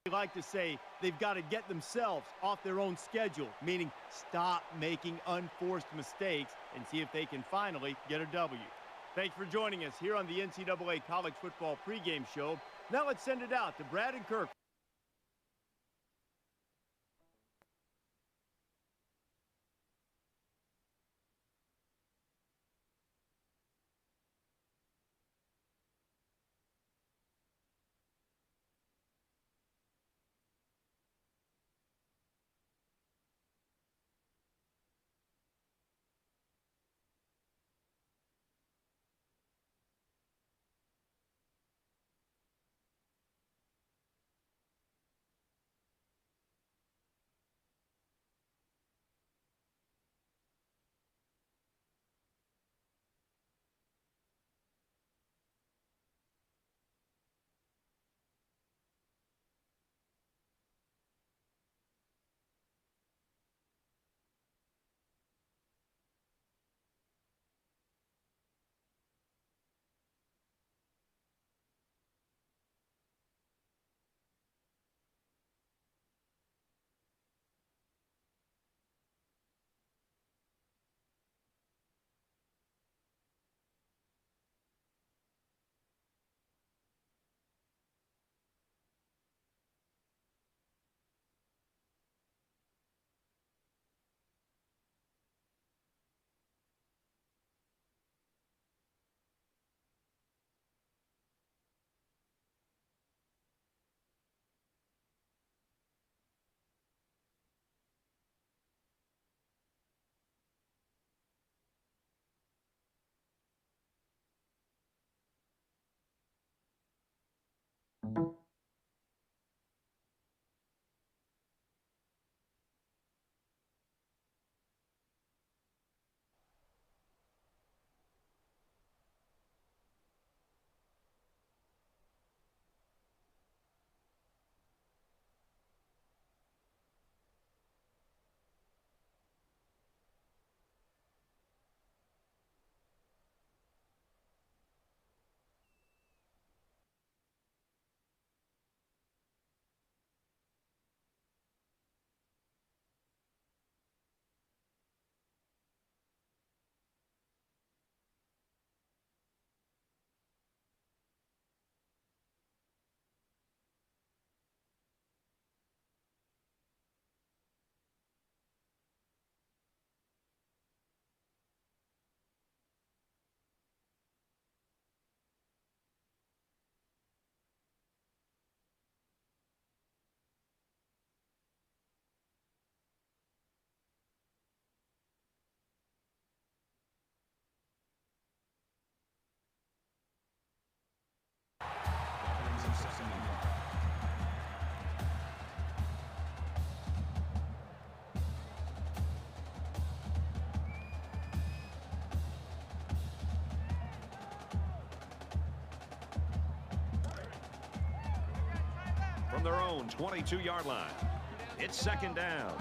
like to say they've got to get themselves off their own schedule, meaning stop making unforced mistakes and see if they can finally get a W. Thanks for joining us here on the NCAA College Football pregame show. Now let's send it out to Brad and Kirk. From their own 22-yard line, it's second down.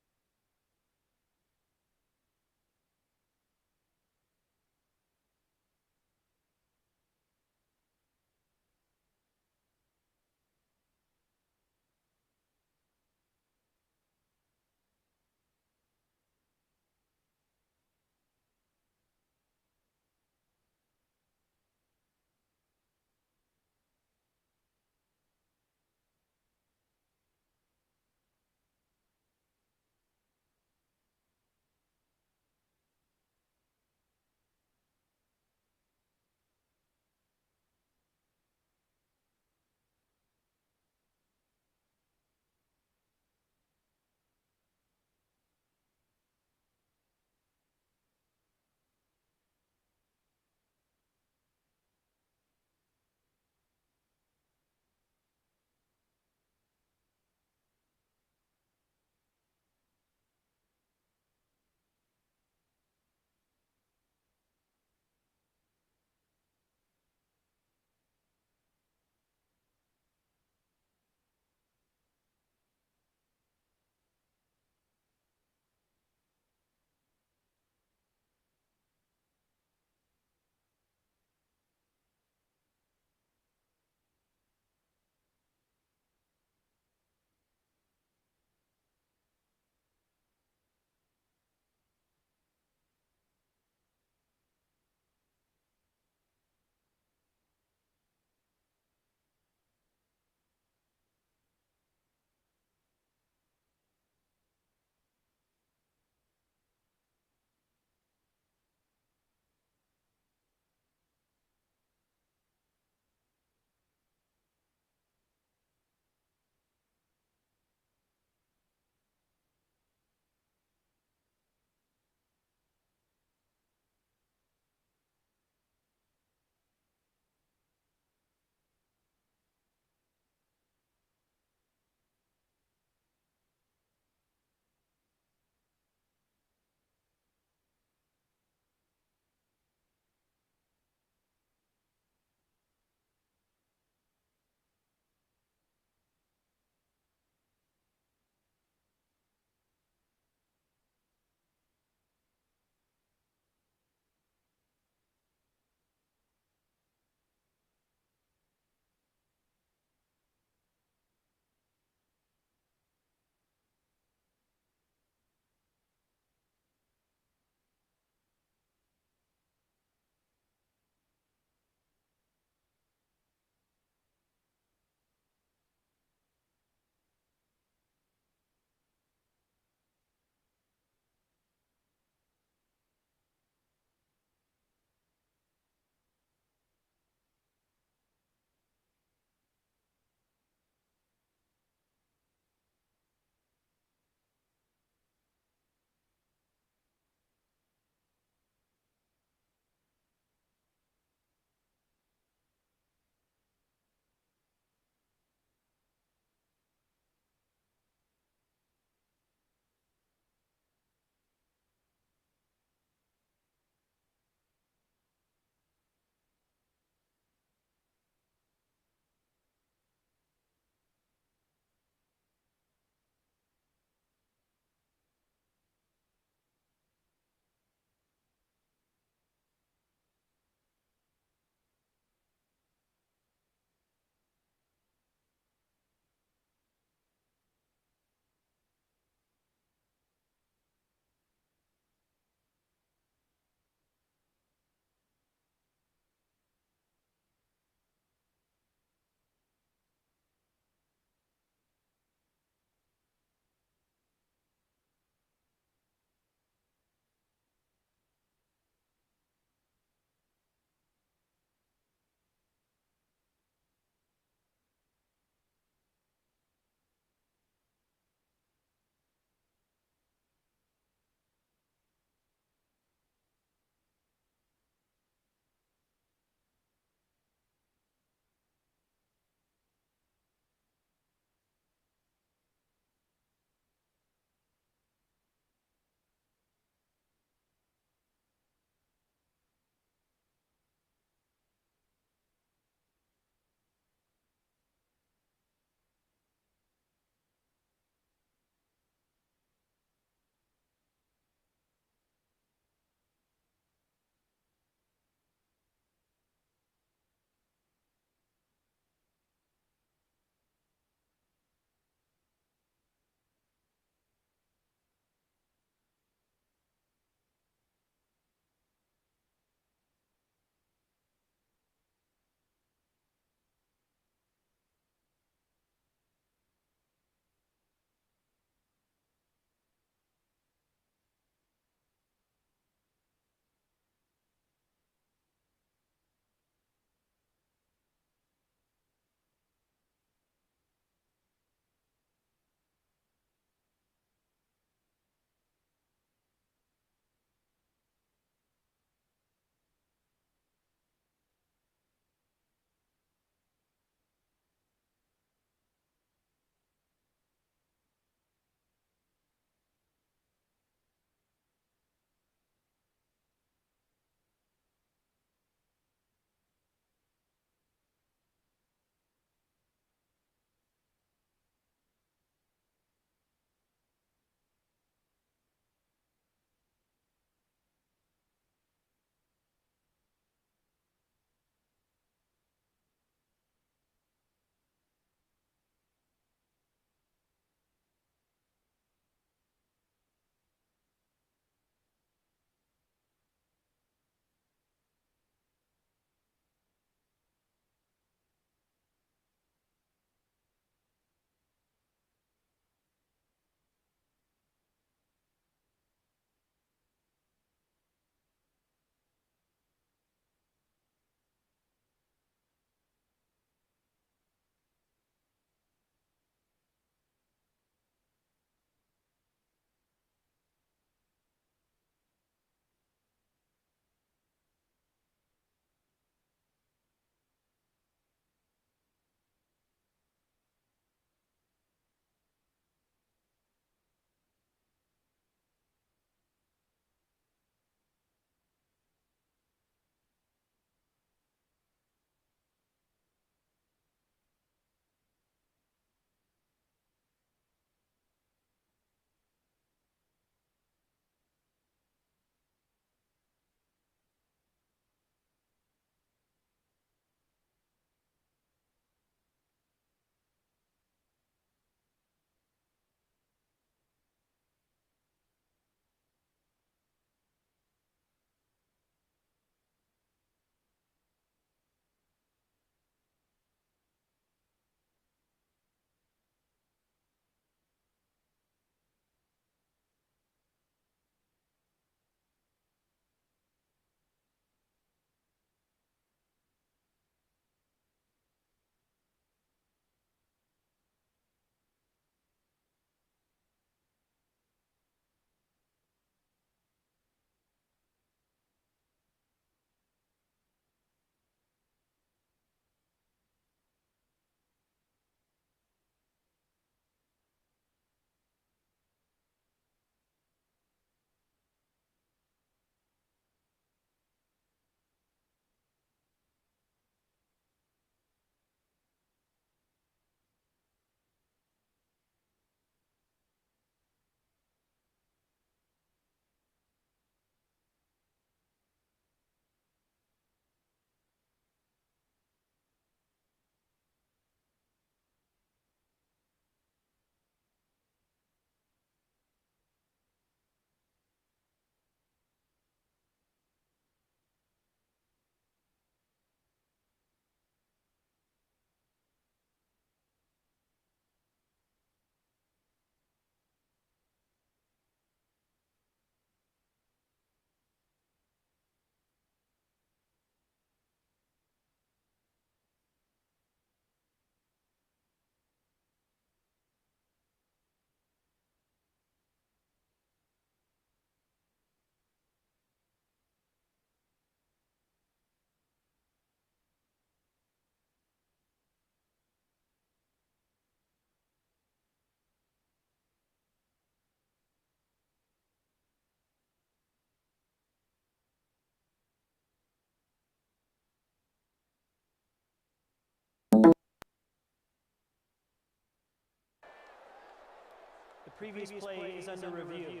previous play is under review.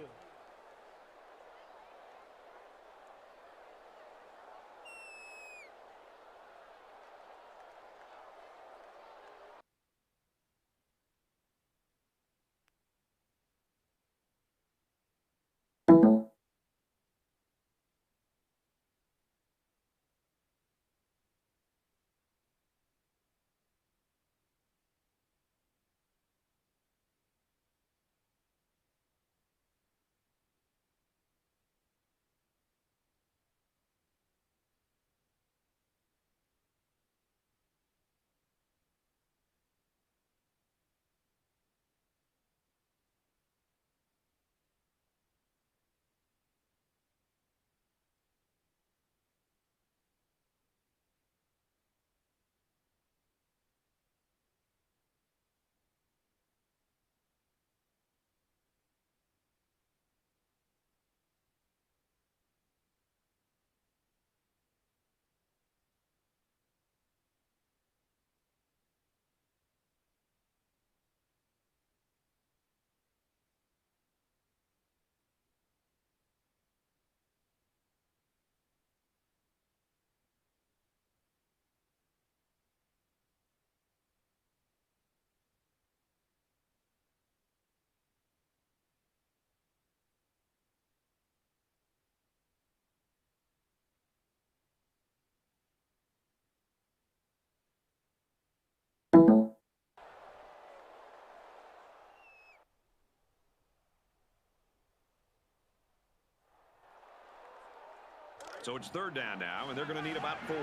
So it's third down now, and they're going to need about 4.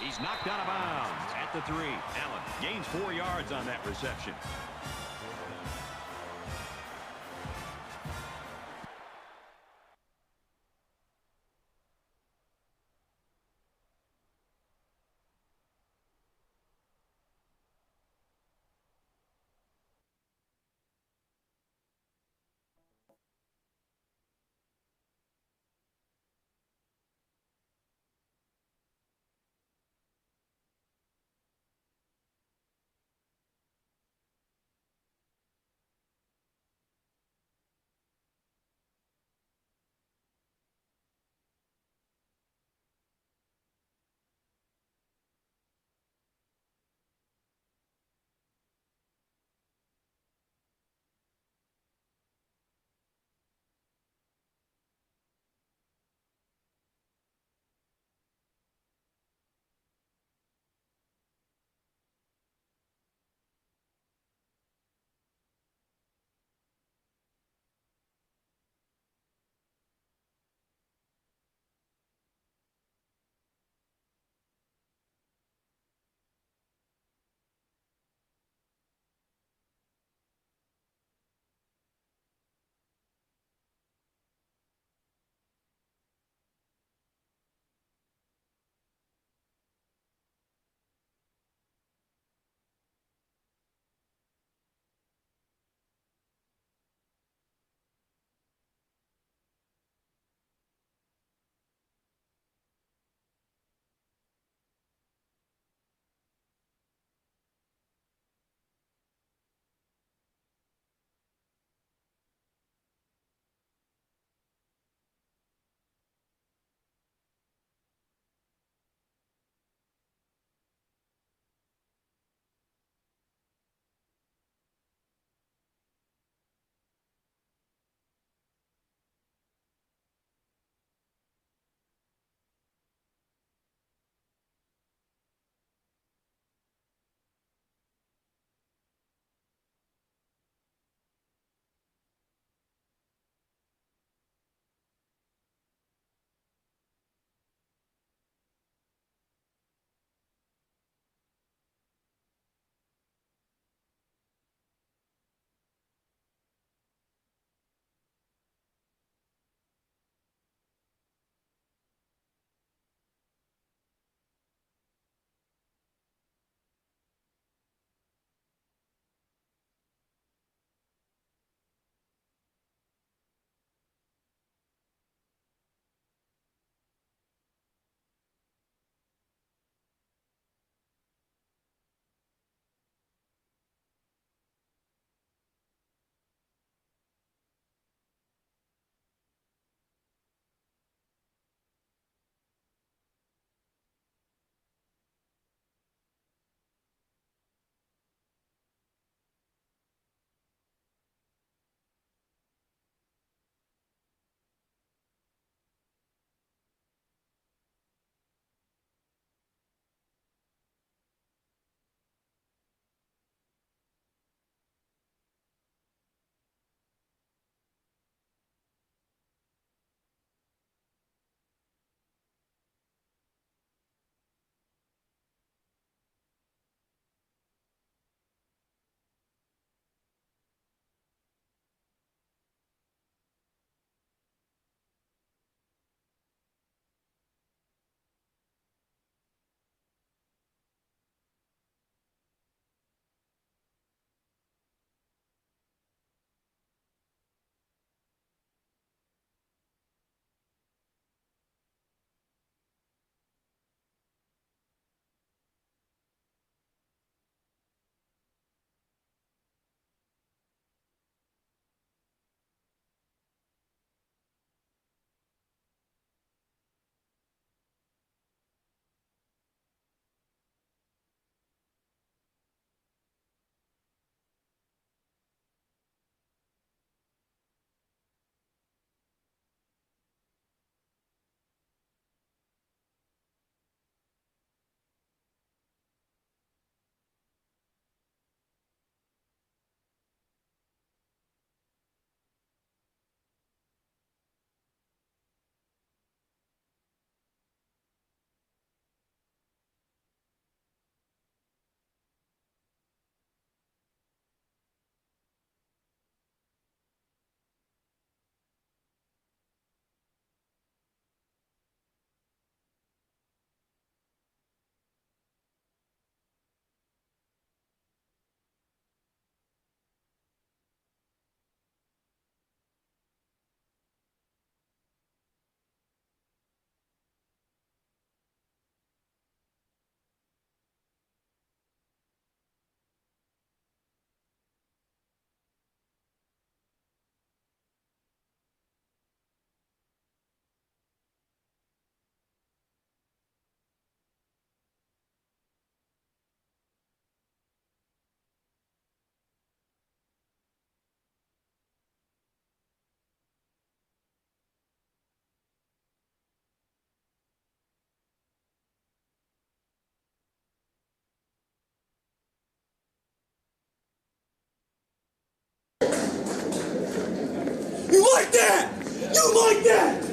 He's knocked out of bounds at the 3. Allen gains 4 yards on that reception. like that.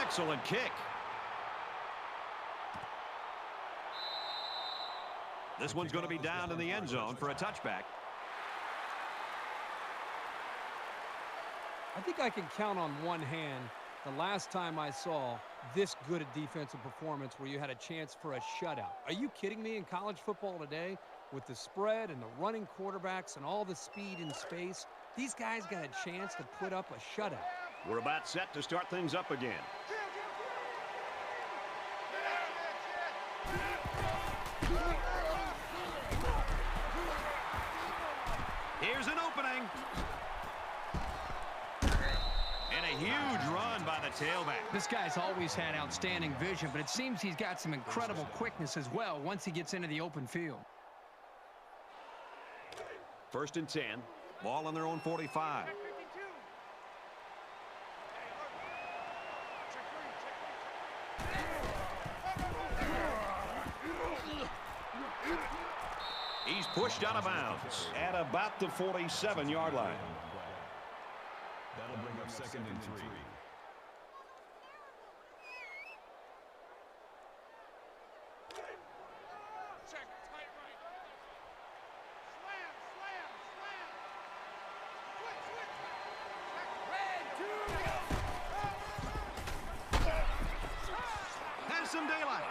Excellent kick. This one's going to be down in the end zone for a touchback. I think I can count on one hand the last time I saw this good a defensive performance where you had a chance for a shutout. Are you kidding me? In college football today, with the spread and the running quarterbacks and all the speed and space, these guys got a chance to put up a shutout. We're about set to start things up again. Here's an opening. And a huge run by the tailback. This guy's always had outstanding vision, but it seems he's got some incredible quickness as well once he gets into the open field. 1st and 10. Ball on their own 45. He's pushed out of bounds at about the 47-yard line. That'll bring up 2nd and 3. Has some daylight.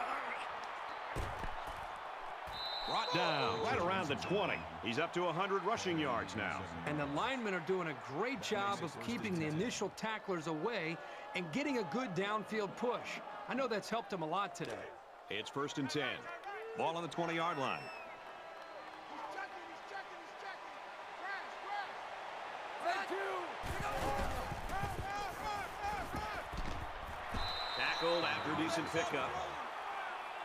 Brought down right around the 20. He's up to 100 rushing yards now. And the linemen are doing a great job of keeping the initial tacklers away and getting a good downfield push. I know that's helped him a lot today. It's 1st and 10. Ball on the 20-yard line. Tackled after decent pickup.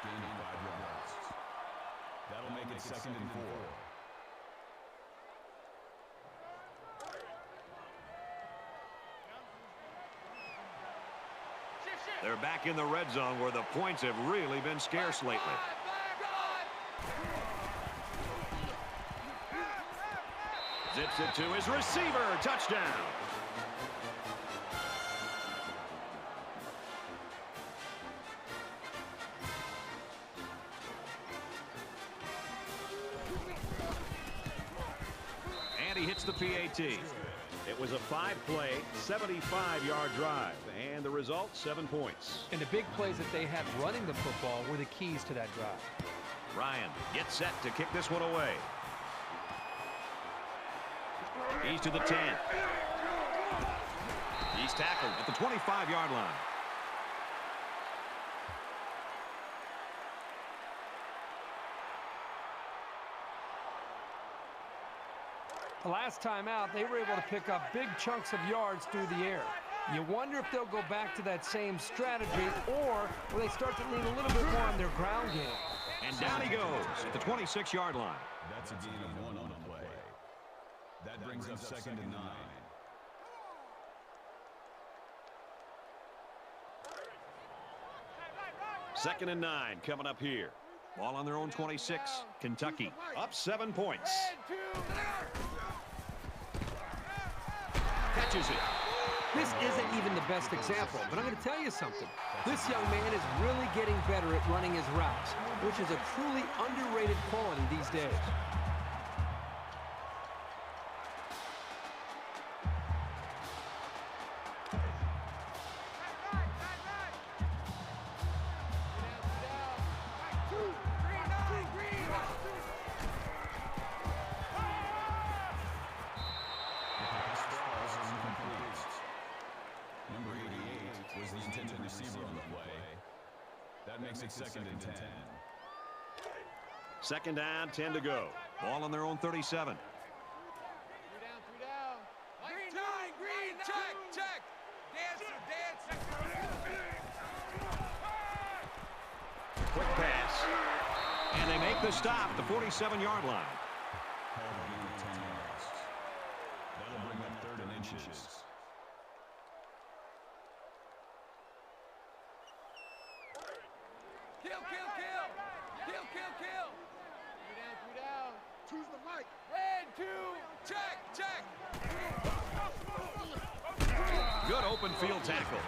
Gaining 5 yards. That'll make it 2nd and 4. They're back in the red zone where the points have really been scarce lately. Zips it to his receiver. Touchdown. And he hits the PAT. It was a 5-play, 75-yard drive. And the result, 7 points. And the big plays that they had running the football were the keys to that drive. Ryan gets set to kick this one away. He's to the 10. He's tackled at the 25-yard line. The last time out, they were able to pick up big chunks of yards through the air. You wonder if they'll go back to that same strategy, or will they start to lean a little bit more on their ground game. And down he goes at the 26-yard line. That's a gain of 1 on the play. That brings up 2nd and 9. Second and 9 coming up here. Ball on their own 26. Kentucky up 7 points. Catches it. This isn't even the best example, but I'm going to tell you something. This young man is really getting better at running his routes, which is a truly underrated quality these days. Makes it 2nd and 10. Second down, 10 to go. Ball on their own 37. 3 down. Green, check. Dance. Quick pass. And they make the stop at the 47-yard line. Call a gain of 10 yards. That'll bring up 3rd and inches. Kill. 3 down. Choose the mic. Red 2. Check. Good open field tackle.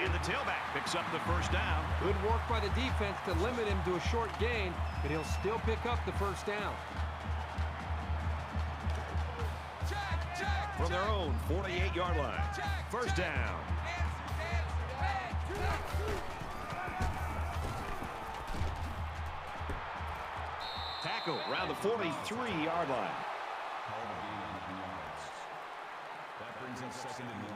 And the tailback picks up the first down. Good work by the defense to limit him to a short gain, but he'll still pick up the first down. Check. From their own 48-yard line. First down. Tackle around the 43-yard line. Call a gain of 9 yards. That brings up 2nd and 1.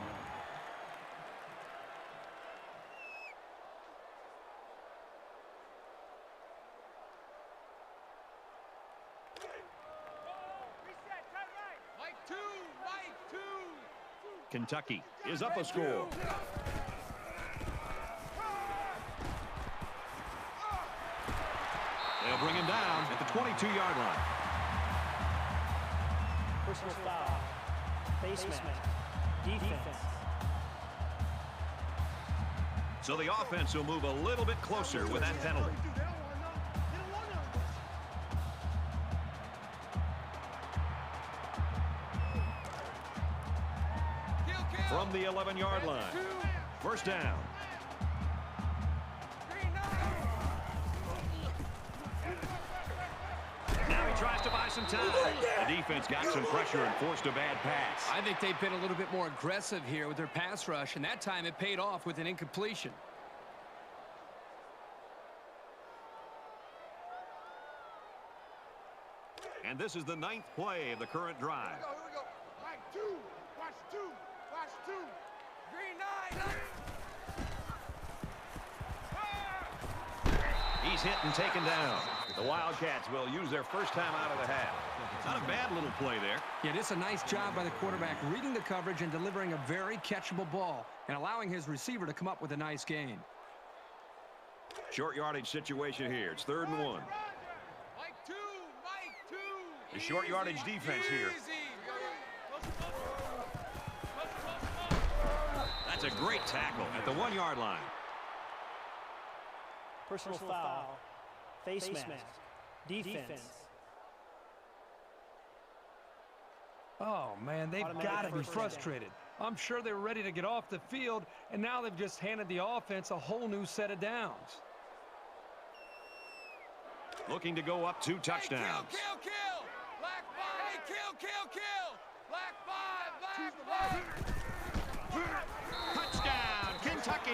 Mike 2. Kentucky is up a score. They'll bring him down at the 22-yard line. Personal foul. Face mask. Defense. So the offense will move a little bit closer with that penalty. From the 11-yard line. First down. Now he tries to buy some time. The defense got some pressure and forced a bad pass. I think they've been a little bit more aggressive here with their pass rush, and that time it paid off with an incompletion. And this is the 9th play of the current drive. Here we go. Mike 2. Watch 2. Green 9. He's hit and taken down. The Wildcats will use their first time out of the half. Not a bad little play there. Yeah, it's a nice job by the quarterback reading the coverage and delivering a very catchable ball and allowing his receiver to come up with a nice gain. Short yardage situation here. It's 3rd and 1. Mike 2. The short yardage defense here. That's a great tackle at the 1-yard line. Personal foul. Face mask. Defense. Oh, man, they've got to be frustrated. I'm sure they were ready to get off the field, and now they've just handed the offense a whole new set of downs. Looking to go up 2 touchdowns. Hey, kill! Black 5! Hey, kill! Black 5! Touchdown, Kentucky!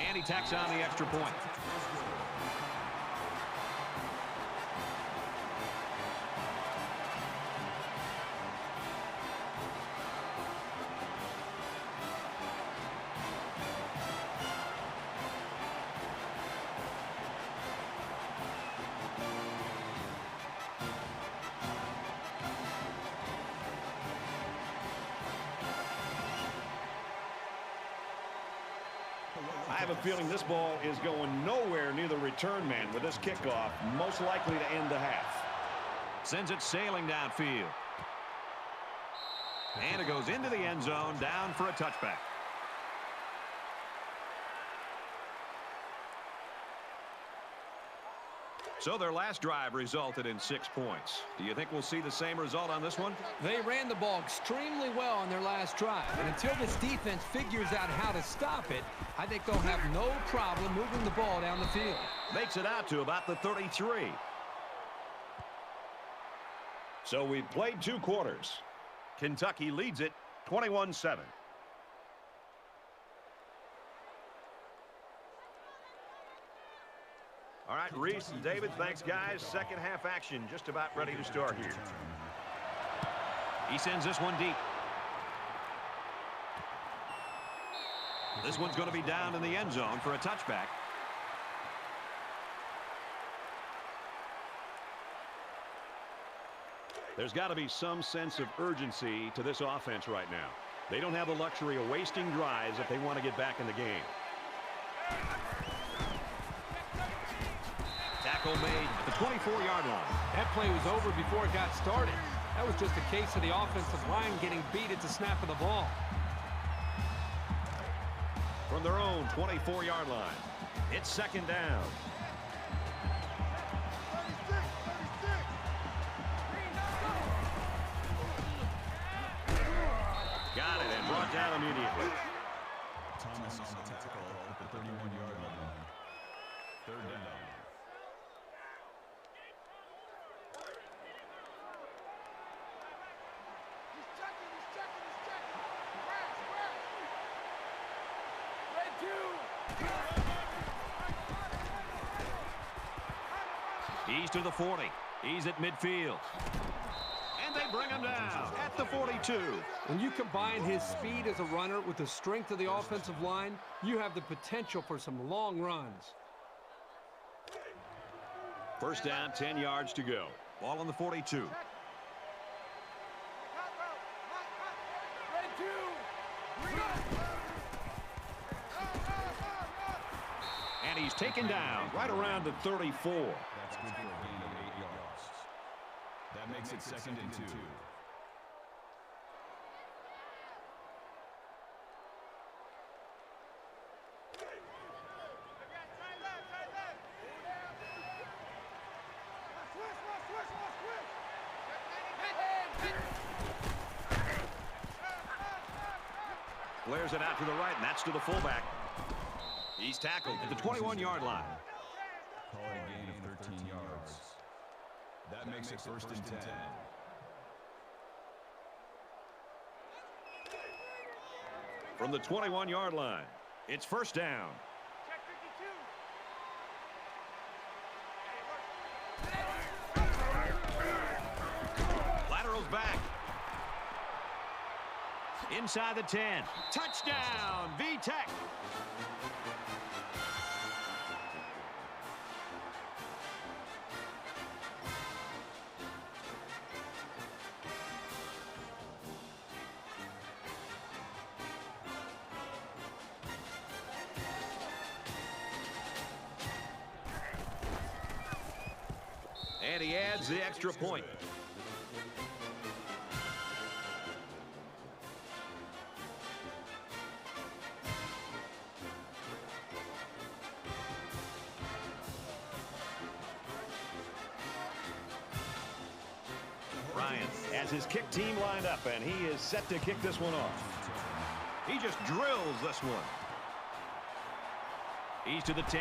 And he tacks on the extra point. I have a feeling this ball is going nowhere near the return man with this kickoff, most likely to end the half. Sends it sailing downfield. And it goes into the end zone, down for a touchback. So their last drive resulted in 6 points. Do you think we'll see the same result on this one? They ran the ball extremely well on their last drive, and until this defense figures out how to stop it, I think they'll have no problem moving the ball down the field. Makes it out to about the 33. So we've played 2 quarters. Kentucky leads it 21-7. All right, Reese and David, thanks, guys. Second half action just about ready to start here. He sends this one deep. This one's going to be down in the end zone for a touchback. There's got to be some sense of urgency to this offense right now. They don't have the luxury of wasting drives if they want to get back in the game. Tackle made at the 24-yard line. That play was over before it got started. That was just a case of the offensive line getting beat at the snap of the ball. From their own 24-yard line, it's second down. Got it and brought down immediately. Thomas on the tackle at the 31-yard line. Third down. He's to the 40. He's at midfield. And they bring him down at the 42. When you combine his speed as a runner with the strength of the offensive line, you have the potential for some long runs. First down, 10 yards to go. Ball on the 42. And he's taken down right around the 34. That's good for a gain of 8 yards. That makes it second and 2. Flares it out to the right, and that's to the fullback. He's tackled at the 21-yard line. Call it a gain of 13 yards. That makes it first and 10. From the 21-yard line, it's first down. Laterals back. Inside the 10. Touchdown, V-Tech. And he adds the extra point. Ryan as his kick team lined up, and he is set to kick this one off. He just drills this one. He's to the 10.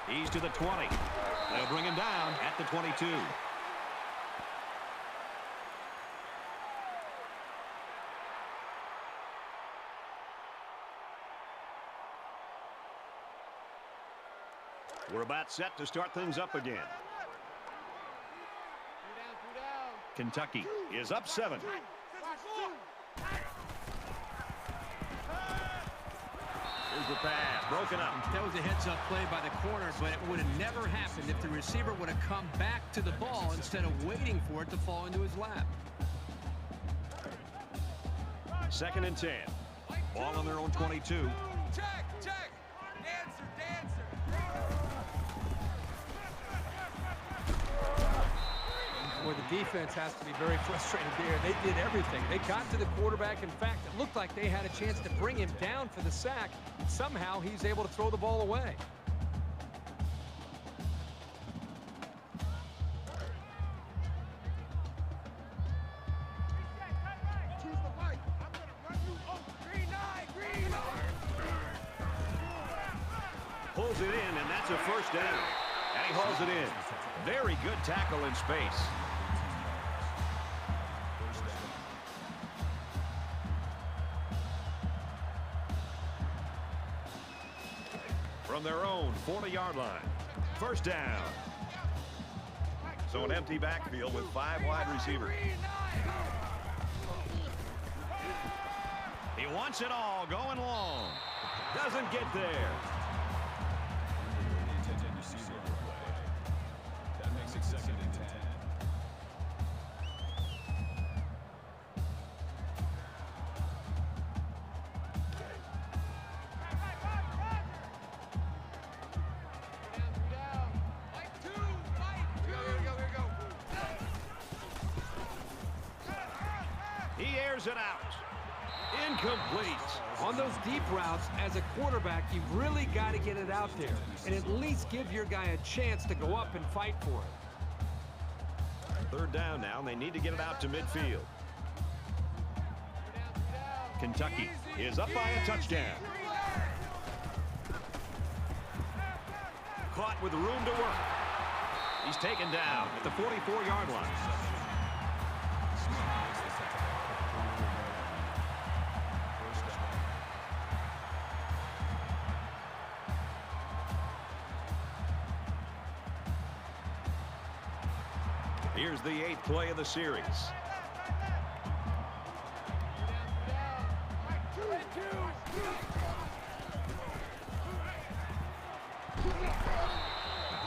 He's to the 20. They'll bring him down at the 22. We're about set to start things up again. Kentucky is up 7. Here's the pass, broken up. That was a heads-up play by the corner, but it would have never happened if the receiver would have come back to the ball instead of waiting for it to fall into his lap. 2nd and 10. Ball on their own 22. Check, check. Dancer, dancer. Boy, the defense has to be very frustrated there. They did everything. They got to the quarterback. In fact, it looked like they had a chance to bring him down for the sack. Somehow, he's able to throw the ball away. Choose the light. I'm going to run you over. Green eye, green eye. Pulls it in, and that's a first down. And he hauls it in. Very good tackle in space. From their own 40-yard line. First down. So an empty backfield with 5 wide receivers. He wants it all going long. Doesn't get there. That makes it 2nd and 10. He airs it out. Incomplete. On those deep routes, as a quarterback, you've really got to get it out there and at least give your guy a chance to go up and fight for it. 3rd down now, and they need to get it out to midfield. Kentucky is up by a touchdown. Caught with room to work. He's taken down at the 44-yard line. Here's the 8th play of the series.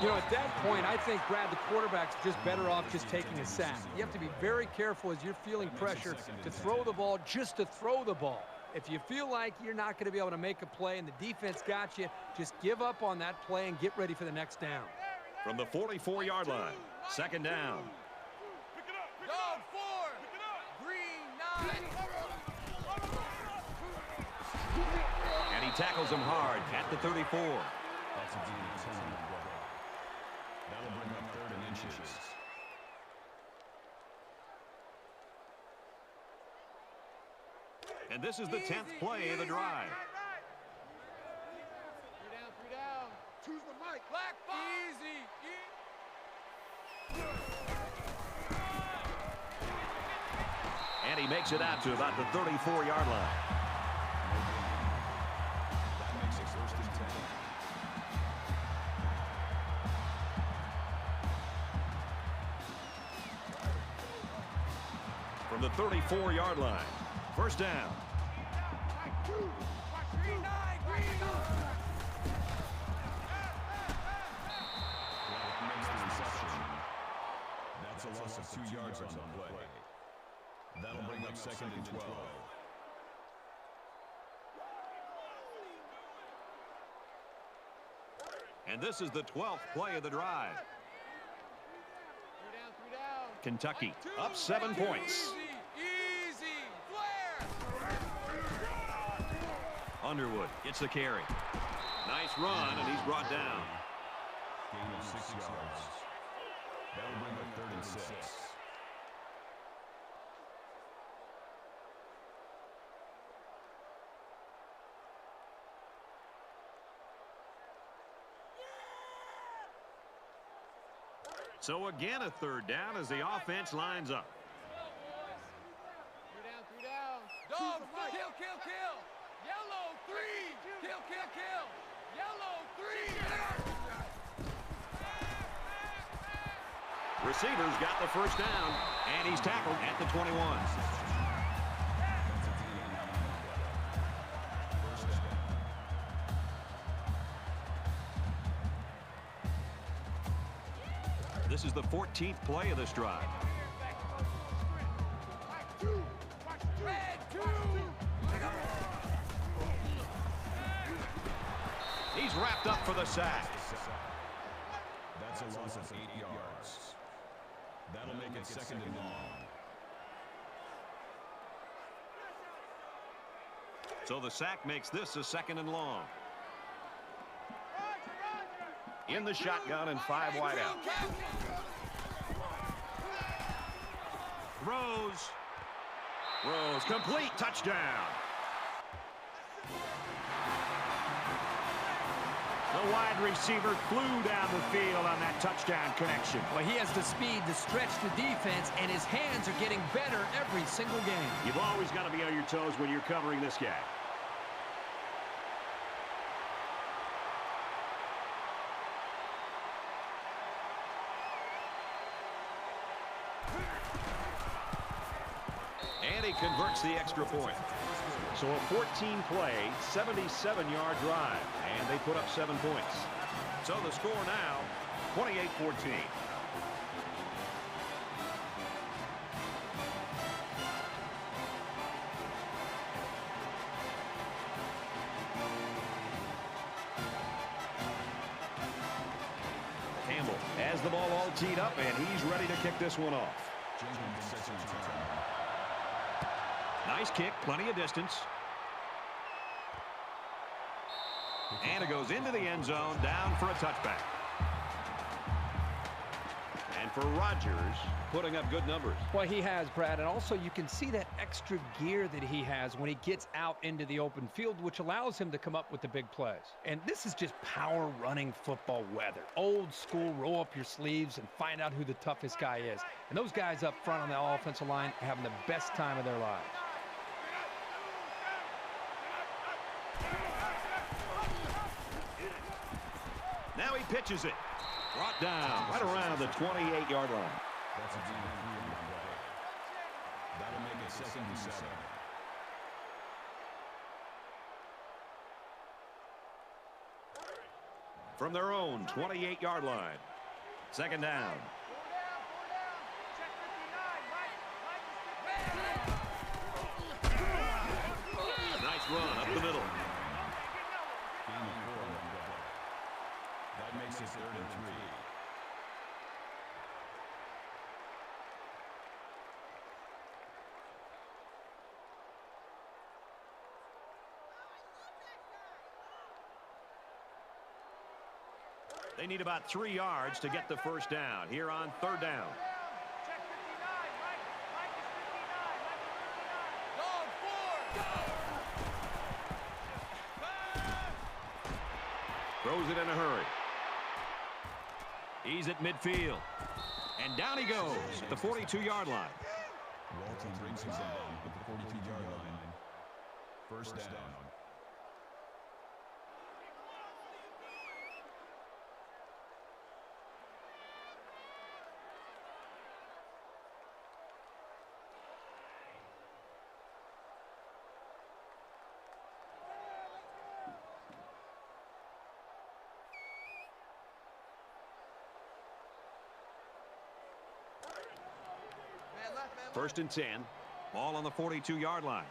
You know, at that point, I think, Brad, the quarterback's just better off just taking a sack. You have to be very careful as you're feeling pressure to throw the ball just to throw the ball. If you feel like you're not going to be able to make a play and the defense got you, just give up on that play and get ready for the next down. From the 44-yard line, 2nd down. Dog 4. Green 9. And he tackles him hard at the 34. That's a gain of 10. That'll bring up 3rd and inches. And this is the 10th play of the drive. 3 down. Choose the mic. Black box. Easy. And he makes it out to about the 34-yard line. That makes it 1st and 10. From the 34-yard line, 1st down. Green 9. Green 9. Makes the reception. That's a loss of 2 yards on the play. That'll bring up 2nd and 12. And this is the 12th play of the drive. 3 down. Kentucky up 7 points. Easy. Flare. Underwood gets the carry. Nice run, and he's brought down. Gain of 6 yards. That'll bring up 3rd and 6. So again, a third down as the offense lines up. Three down. Dog, kill, kill, kill. Yellow, 3. Kill, kill, kill. Yellow, 3. Receivers got the first down, and he's tackled at the 21. This is the 14th play of this drive. He's wrapped up for the sack. That's a loss of 8 yards. That'll make it second and long. So the sack makes this a second and long. In the shotgun and 5 wide out. Rose complete, touchdown. The wide receiver flew down the field on that touchdown connection. Well, he has the speed to stretch the defense, and his hands are getting better every single game. You've always got to be on your toes when you're covering this guy. And he converts the extra point. So a 14-play, 77-yard drive, and they put up 7 points. So the score now, 28-14. Campbell has the ball all teed up, and he's ready to kick this one off. Nice kick, plenty of distance. And it goes into the end zone, down for a touchback. And for Rodgers, putting up good numbers. Well, he has, Brad, and also you can see that extra gear that he has when he gets out into the open field, which allows him to come up with the big plays. And this is just power running football weather. Old school, roll up your sleeves and find out who the toughest guy is. And those guys up front on the offensive line are having the best time of their lives. Now he pitches it. Brought down Right around the 28-yard line. That's a deep 3 on the play. That'll make it second and 7. from their own 28-yard line. Second down. Nice run up the middle. That makes it 3rd and 3. They need about 3 yards to get the first down here on 3rd down. Throws it in a hurry. He's at midfield. And down he goes at the 42-yard line. Walton brings him down at the 42-yard line. First down. First and 10. Ball on the 42-yard line.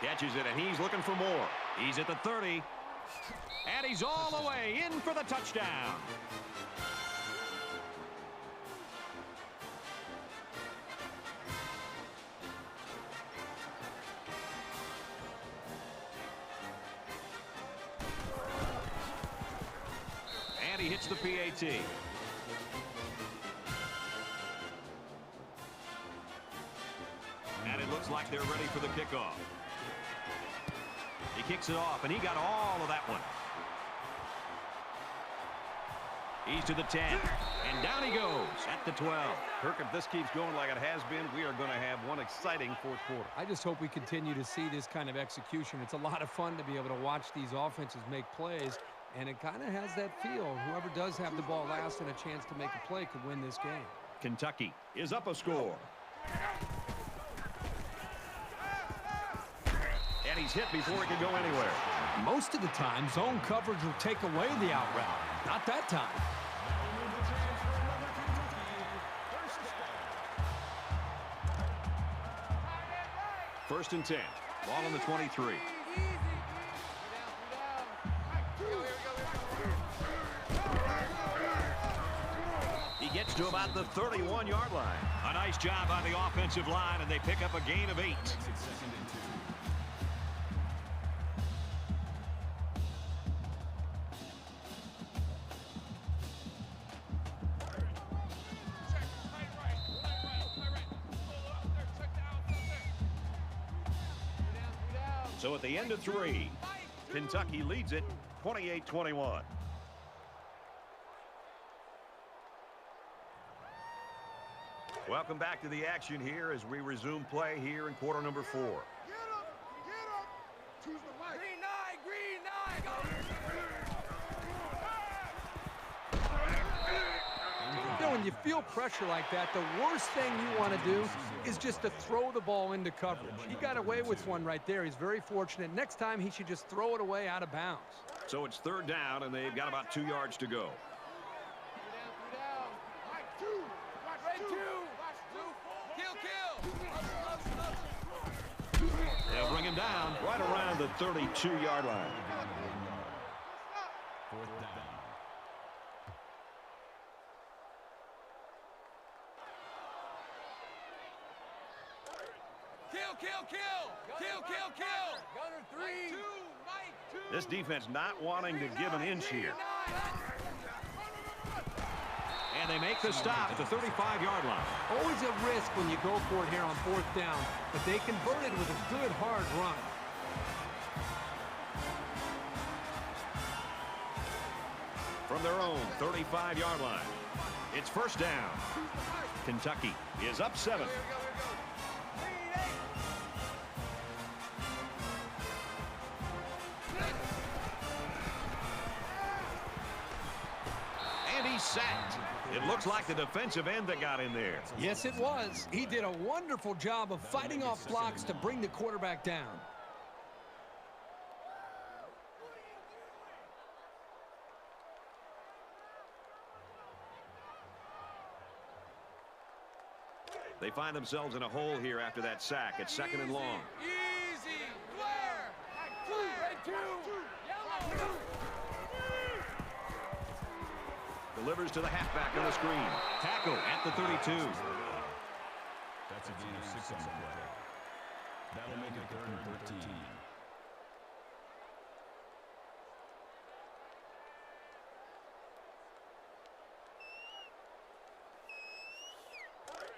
Catches it, and he's looking for more. He's at the 30. And he's all the way in for the touchdown. He hits the PAT. And it looks like they're ready for the kickoff. kicks it off, and he got all of that one. He's to the 10, and down he goes at the 12. Kirk, if this keeps going like it has been, we are going to have one exciting fourth quarter. I just hope we continue to see this kind of execution. It's a lot of fun to be able to watch these offenses make plays, and it kind of has that feel. Whoever does have the ball last and a chance to make a play could win this game. Kentucky is up a score. And he's hit before he can go anywhere. Most of the time, zone coverage will take away the out route. Not that time. First and 10. Ball on the 23. He gets to about the 31-yard line. A nice job on the offensive line, and they pick up a gain of 8. So at the end of 3, Kentucky leads it 28-21. Welcome back to the action here as we resume play here in quarter number 4. Get up! Choose the mic. Green 9, go! You know, when you feel pressure like that, the worst thing you want to do is just to throw the ball into coverage. He got away with one right there. He's very fortunate. Next time, he should just throw it away out of bounds. So it's third down, and they've got about 2 yards to go. They'll bring him down Right around the 32-yard line. Fourth down. Kill! Gunner 3. This defense not wanting to give an inch here. and they make the stop at the 35-yard line. Always a risk when you go for it here on fourth down, but they converted with a good hard run. From their own 35-yard line, it's first down. Kentucky is up 7. And he's sacked. It looks like the defensive end that got in there. Yes, it was. He did a wonderful job of fighting off blocks to bring the quarterback down. They find themselves in a hole here after that sack. It's second and long. Easy. Flare. Red 2. Yellow. Delivers to the halfback on the screen. Tackle at the 32. That's a gain of 6 on the play. That'll make it 3rd and 13.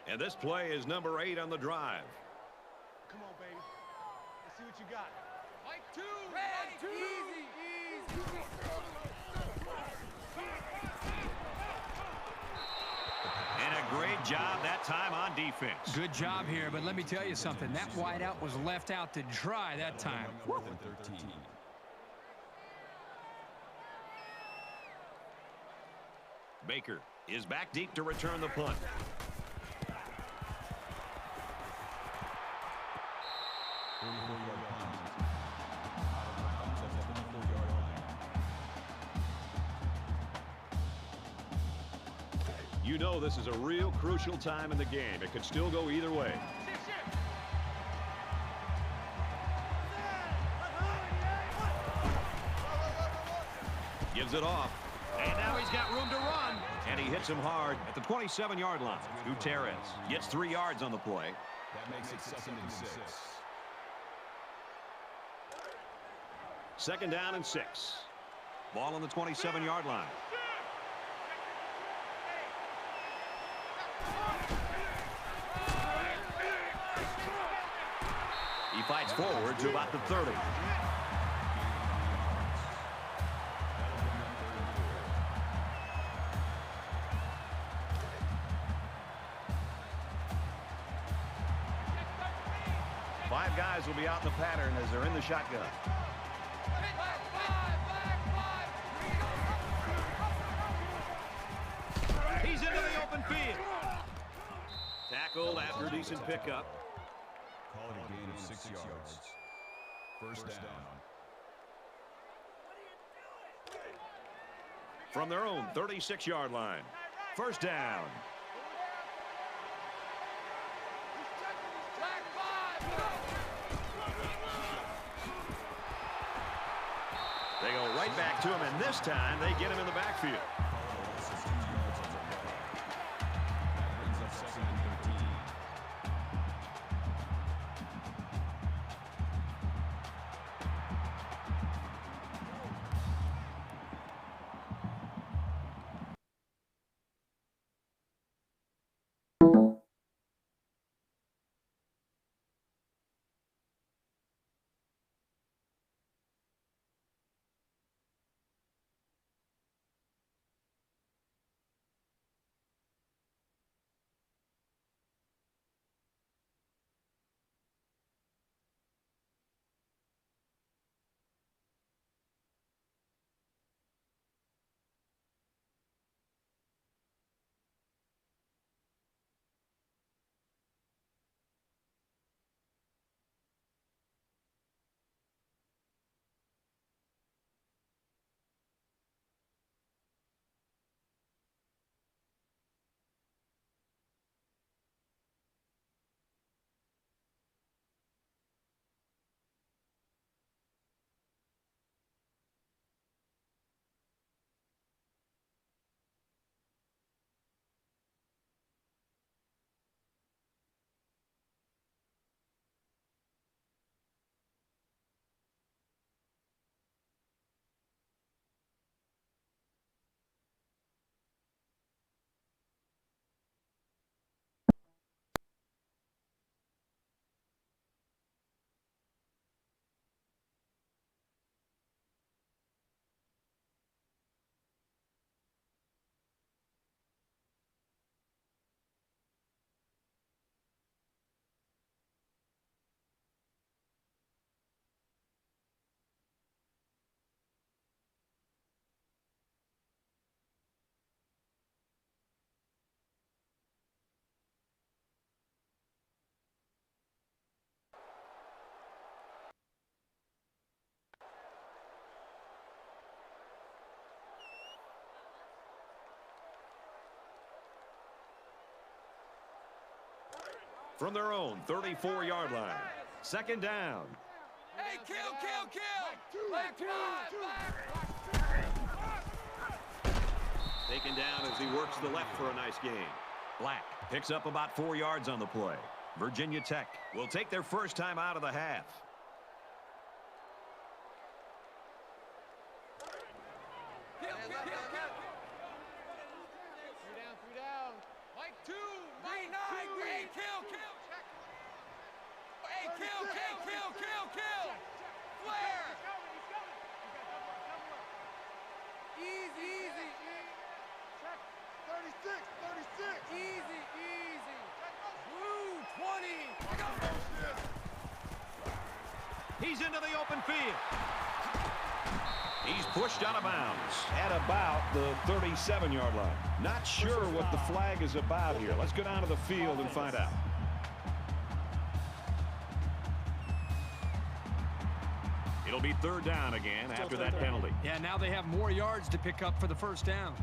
And this play is number 8 on the drive. Come on, baby. Let's see what you got. Mike 2. Red 2. Easy. And a great job that time on defense. Good job here, but let me tell you something. That wideout was left out to dry that time. 4th and 13. Baker is back deep to return the punt. You know this is a real crucial time in the game. It could still go either way. Gives it off. And now he's got room to run. And he hits him hard at the 27-yard line. Gutierrez gets 3 yards on the play. That makes it 2nd and 6. Second down and 6. Ball on the 27-yard line. He fights forward to about the 30. 5 guys will be out in the pattern as they're in the shotgun. He's into the open field. Tackled after a decent pickup. Call it a gain of 6 yards. First down. From their own 36-yard line. First down. They go right back to him, and this time they get him in the backfield. From their own 34-yard line. Second down. Hey, kill! Back 5. Taken down as he works the left for a nice gain. Black picks up about 4 yards on the play. Virginia Tech will take their first time out of the half. Kill! 3 down. Mike 2. Mike 9. Hey, kill! Hey, kill! Flare! Easy. Check. 36. Easy. Blue 20. He's into the open field. He's pushed out of bounds at about the 37-yard line. Not sure what the flag is about here. Let's go down to the field and find out. It'll be third down again after that penalty. Yeah, now they have more yards to pick up for the first down.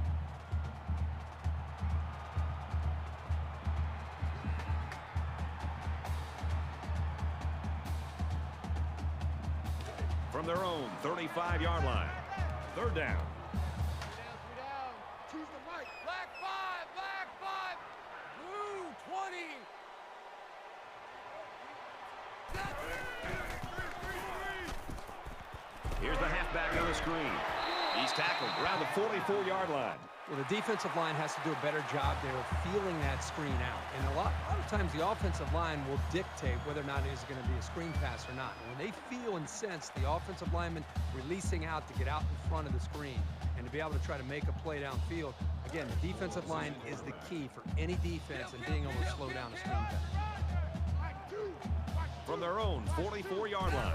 From their own 35-yard line. Third down. 3 down. Choose the right. Black 5. Blue 20. Here's the halfback on the screen. He's tackled around the 44-yard line. Well, the defensive line has to do a better job there of feeling that screen out. And a lot of times the offensive line will dictate whether or not it is going to be a screen pass or not. And when they feel and sense the offensive lineman releasing out to get out in front of the screen and to be able to try to make a play downfield, again, the defensive line is the key for any defense in being able to slow down a screen pass. from their own 44-yard line.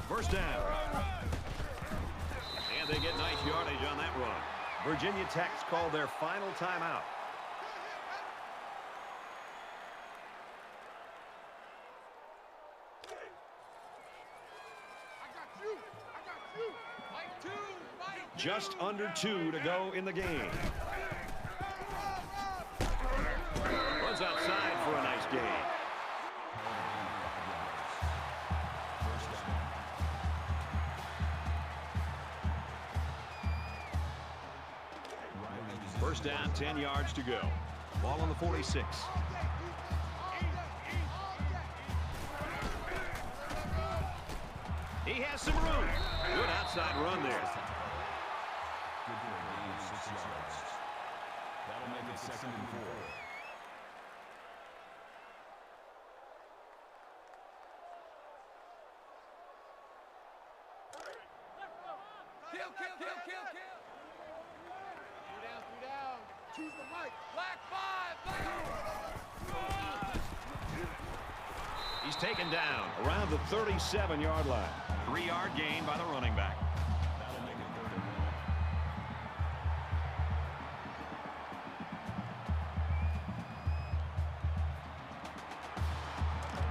First down. And they get nice yardage on that run. Virginia Tech's called their final timeout. Just under 2 to go in the game. Runs outside for a nice gain. First down, 10 yards to go. Ball on the 46. He has some room. Good outside run there. Good for a gain of 6 yards. That'll make it 2nd and 4. Kill, kill, kill, kill, kill. 3 down. Choose the right. Black 5, black. He's taken down around the 37-yard line. 3-yard gain by the running back. That'll make it 3rd and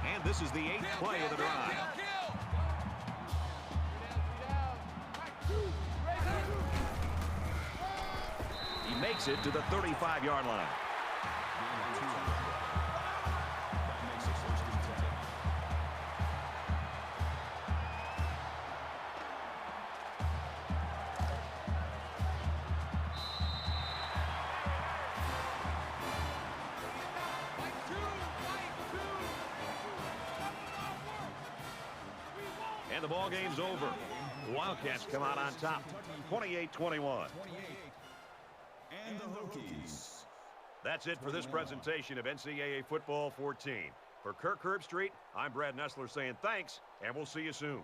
1. And this is the 8th play of the drive. He makes it to the 35-yard line. That makes it 1st and 10. And the ball game's over. The Wildcats come out on top, 28-21. And the Hokies. That's it for this presentation of NCAA Football 14. For Kirk Herbstreit, I'm Brad Nessler saying thanks, and we'll see you soon.